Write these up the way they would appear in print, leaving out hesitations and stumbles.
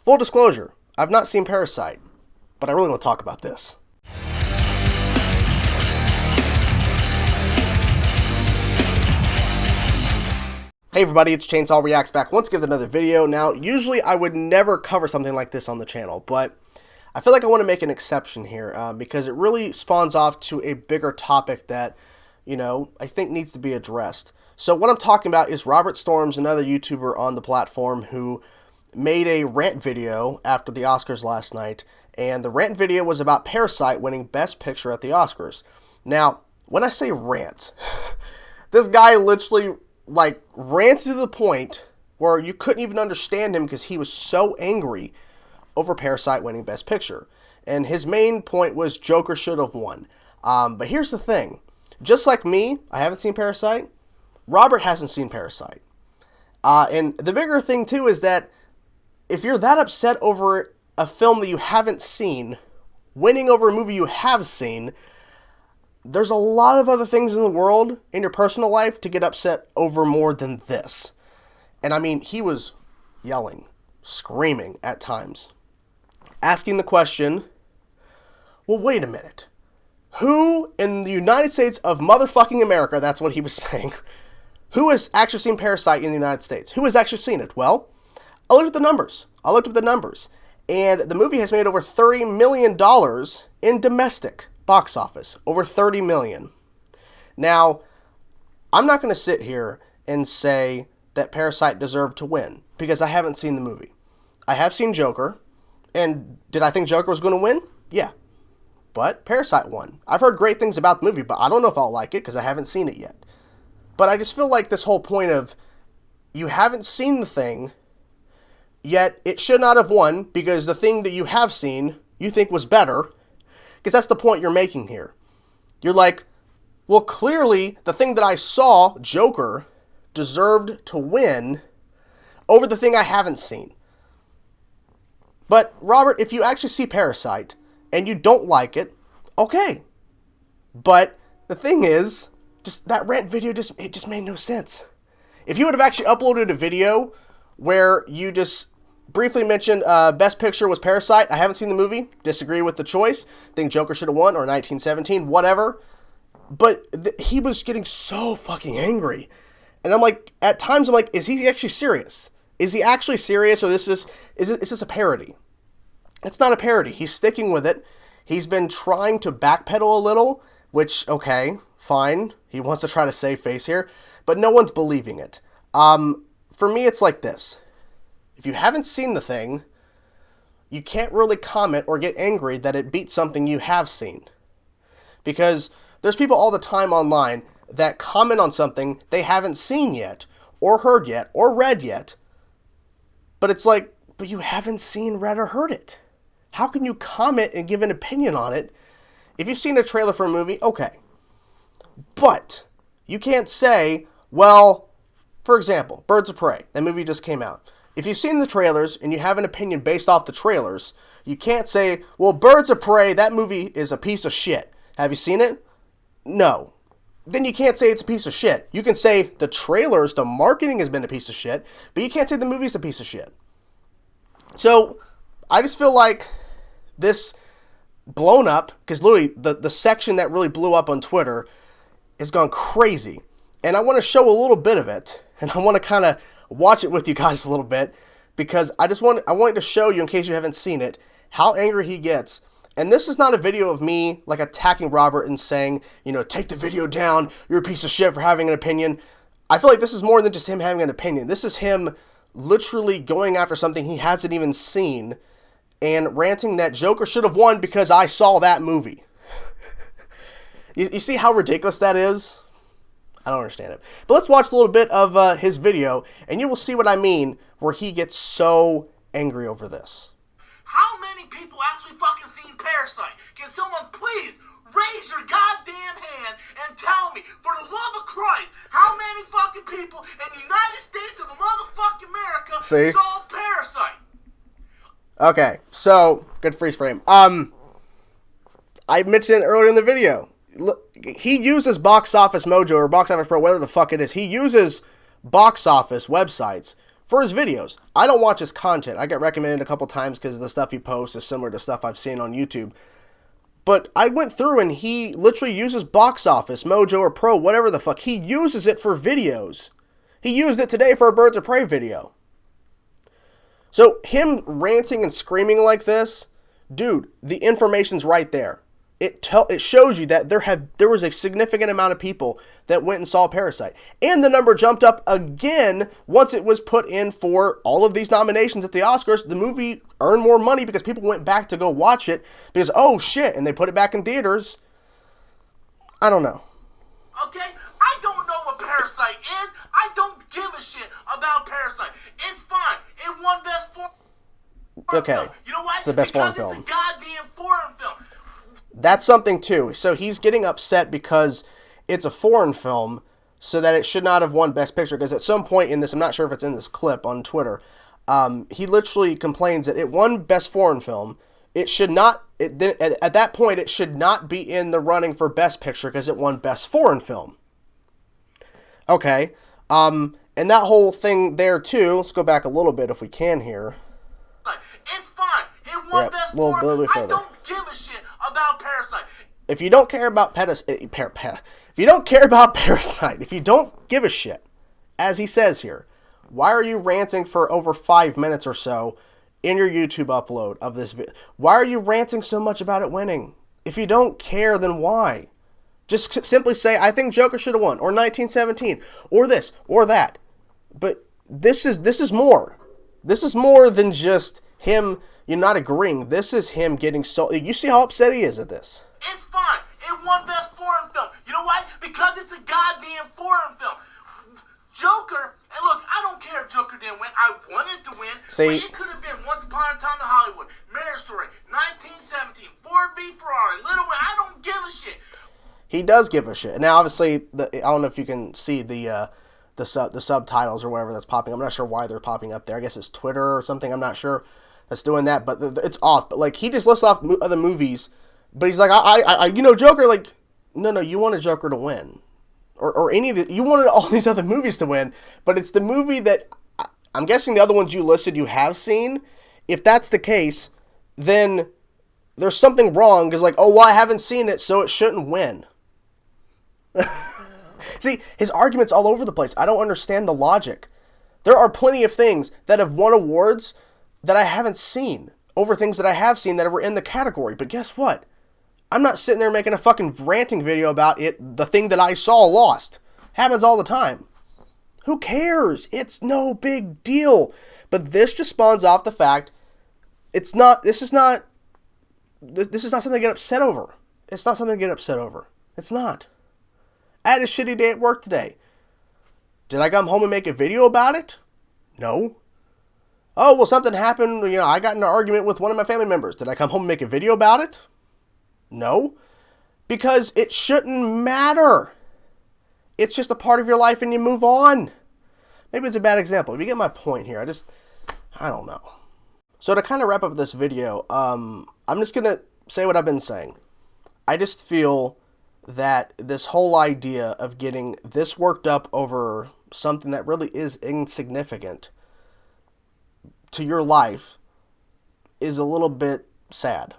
Full disclosure, I've not seen Parasite, but I really want to talk about this. Hey everybody, it's Chainsaw Reacts back once again with another video. Now, usually I would never cover something like this on the channel, but I feel like I want to make an exception here because it really spawns off to a bigger topic that, I think needs to be addressed. So what I'm talking about is Robert Storms, another YouTuber on the platform who made a rant video after the Oscars last night, and the rant video was about Parasite winning Best Picture at the Oscars. Now, when I say rant, this guy literally rants to the point where you couldn't even understand him because he was so angry over Parasite winning Best Picture. And his main point was Joker should have won. But here's the thing. Just like me, I haven't seen Parasite. Robert hasn't seen Parasite. And the bigger thing, too, is that if you're that upset over a film that you haven't seen, winning over a movie you have seen, there's a lot of other things in the world, in your personal life, to get upset over more than this. And I mean, he was yelling, screaming at times, asking the question, well, wait a minute. Who in the United States of motherfucking America, that's what he was saying, who has actually seen Parasite in the United States? Who has actually seen it? Well, I looked at the numbers. And the movie has made over $30 million in domestic box office. Over $30 million. Now, I'm not going to sit here and say that Parasite deserved to win, because I haven't seen the movie. I have seen Joker, and did I think Joker was going to win? Yeah. But Parasite won. I've heard great things about the movie, but I don't know if I'll like it, because I haven't seen it yet. But I just feel like this whole point of, you haven't seen the thing, yet it should not have won, because the thing that you have seen, you think was better. Because that's the point you're making here. You're like, well, clearly the thing that I saw, Joker, deserved to win over the thing I haven't seen. But, Robert, if you actually see Parasite and you don't like it, okay. But the thing is, just that rant video, it just made no sense. If you would have actually uploaded a video where you just briefly mentioned Best Picture was Parasite. I haven't seen the movie. Disagree with the choice. Think Joker should have won, or 1917, whatever. But he was getting so fucking angry. And I'm like, at times I'm like, is he actually serious? Is he actually serious, or is this a parody? It's not a parody. He's sticking with it. He's been trying to backpedal a little, which, okay, fine. He wants to try to save face here. But no one's believing it. For me, it's like this. If you haven't seen the thing, you can't really comment or get angry that it beat something you have seen. Because there's people all the time online that comment on something they haven't seen yet, or heard yet, or read yet. But it's like, but you haven't seen, read, or heard it. How can you comment and give an opinion on it? If you've seen a trailer for a movie, okay. But you can't say, well, for example, Birds of Prey, that movie just came out. If you've seen the trailers and you have an opinion based off the trailers, you can't say, well, Birds of Prey, that movie is a piece of shit. Have you seen it? No. Then you can't say it's a piece of shit. You can say the trailers, the marketing has been a piece of shit, but you can't say the movie's a piece of shit. So, I just feel like this blown up, because literally the section that really blew up on Twitter has gone crazy. And I want to show a little bit of it, and I want to kind of watch it with you guys a little bit, because I wanted to show you, in case you haven't seen it, how angry he gets. And this is not a video of me attacking Robert and saying, take the video down, you're a piece of shit for having an opinion. I feel like this is more than just him having an opinion. This is him literally going after something he hasn't even seen and ranting that Joker should have won because I saw that movie. You see how ridiculous that is? I don't understand it. But let's watch a little bit of his video, and you will see what I mean, where he gets so angry over this. How many people actually fucking seen Parasite? Can someone please raise your goddamn hand and tell me, for the love of Christ, how many fucking people in the United States of motherfucking America saw Parasite? Okay, so, good freeze frame. I mentioned it earlier in the video. Look, he uses Box Office Mojo or Box Office Pro, whatever the fuck it is. He uses box office websites for his videos. I don't watch his content. I get recommended a couple times because the stuff he posts is similar to stuff I've seen on YouTube. But I went through and he literally uses Box Office, Mojo, or Pro, whatever the fuck. He uses it for videos. He used it today for a Birds of Prey video. So him ranting and screaming like this, dude, the information's right there. It shows you that there was a significant amount of people that went and saw Parasite. And the number jumped up again once it was put in for all of these nominations at the Oscars. The movie earned more money because people went back to go watch it because, oh shit, and they put it back in theaters. I don't know. Okay? I don't know what Parasite is. I don't give a shit about Parasite. It's fine. It won Best Foreign Okay. Film. You know why? It's the best foreign because film. It's a goddamn foreign film. That's something too. So he's getting upset because it's a foreign film, so that it should not have won Best Picture. Because at some point in this, I'm not sure if it's in this clip on Twitter, he literally complains that it won Best Foreign Film. It should not. At that point, it should not be in the running for Best Picture because it won Best Foreign Film. Okay. And that whole thing there too. Let's go back a little bit if we can here. It's fine. It won Best a little Foreign. bit I further. don't give a shit about Parasite. If you don't care about if you don't care about Parasite, if you don't give a shit, as he says here, why are you ranting for over 5 minutes or so in your YouTube upload of this video? Why are you ranting so much about it winning? If you don't care, then why? Just simply say, I think Joker should have won, or 1917, or this, or that. But this is more. This is more than just him, you're not agreeing. This is him getting so... You see how upset he is at this? It's fine. It won Best Foreign Film. You know why? Because it's a goddamn foreign film. Joker, and look, I don't care if Joker didn't win. I wanted to win. See, but it could have been Once Upon a Time in Hollywood, Marriage Story, 1917, Ford v Ferrari, Little Wing. I don't give a shit. He does give a shit. Now, obviously, I don't know if you can see the subtitles or whatever that's popping. I'm not sure why they're popping up there. I guess it's Twitter or something. I'm not sure that's doing that, but it's off. But like, he just lists off other movies, but he's like, Joker. Like, no, you wanted Joker to win, or any of the, you wanted all these other movies to win, but it's the movie that I'm guessing the other ones you listed you have seen. If that's the case, then there's something wrong. Because like, oh, well, I haven't seen it, so it shouldn't win. See, his argument's all over the place. I don't understand the logic. There are plenty of things that have won awards that I haven't seen over things that I have seen that were in the category. But guess what? I'm not sitting there making a fucking ranting video about it. The thing that I saw lost. Happens all the time. Who cares? It's no big deal. But this just spawns off the fact this is not something to get upset over. It's not something to get upset over. It's not. I had a shitty day at work today. Did I come home and make a video about it? No. Oh, well, something happened. I got in an argument with one of my family members. Did I come home and make a video about it? No. Because it shouldn't matter. It's just a part of your life and you move on. Maybe it's a bad example. If you get my point here, I don't know. So to kind of wrap up this video, I'm just going to say what I've been saying. I just feel that this whole idea of getting this worked up over something that really is insignificant to your life is a little bit sad.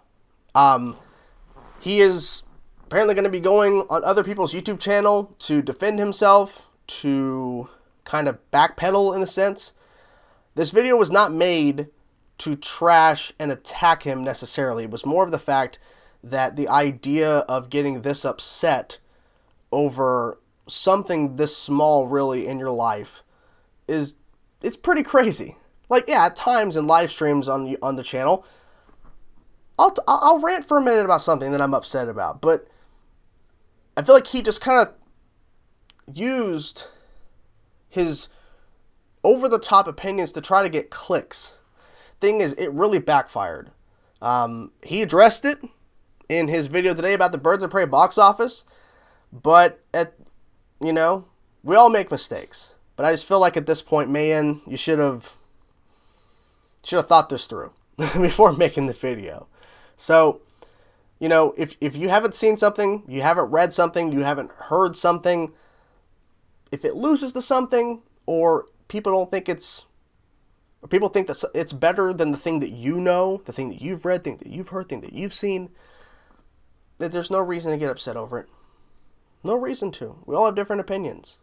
He is apparently going to be going on other people's YouTube channel to defend himself, to kind of backpedal in a sense. This video was not made to trash and attack him necessarily. It was more of the fact that the idea of getting this upset over something this small really in your life it's pretty crazy. Like, yeah, at times in live streams on the channel, I'll rant for a minute about something that I'm upset about, but I feel like he just kind of used his over-the-top opinions to try to get clicks. Thing is, it really backfired. He addressed it in his video today about the Birds of Prey box office, but we all make mistakes. But I just feel like at this point, man, you should have thought this through before making the video. So, if you haven't seen something, you haven't read something, you haven't heard something, if it loses to something, or people don't think it's or people think that it's better than the thing that you know, the thing that you've read, thing that you've heard, thing that you've seen, that there's no reason to get upset over it. No reason to. We all have different opinions.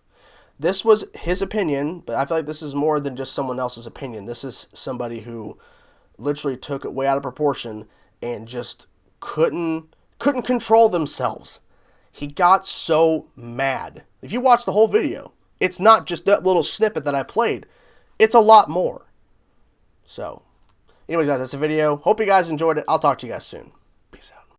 This was his opinion, but I feel like this is more than just someone else's opinion. This is somebody who literally took it way out of proportion and just couldn't control themselves. He got so mad. If you watch the whole video, it's not just that little snippet that I played. It's a lot more. So, anyways, guys, that's the video. Hope you guys enjoyed it. I'll talk to you guys soon. Peace out.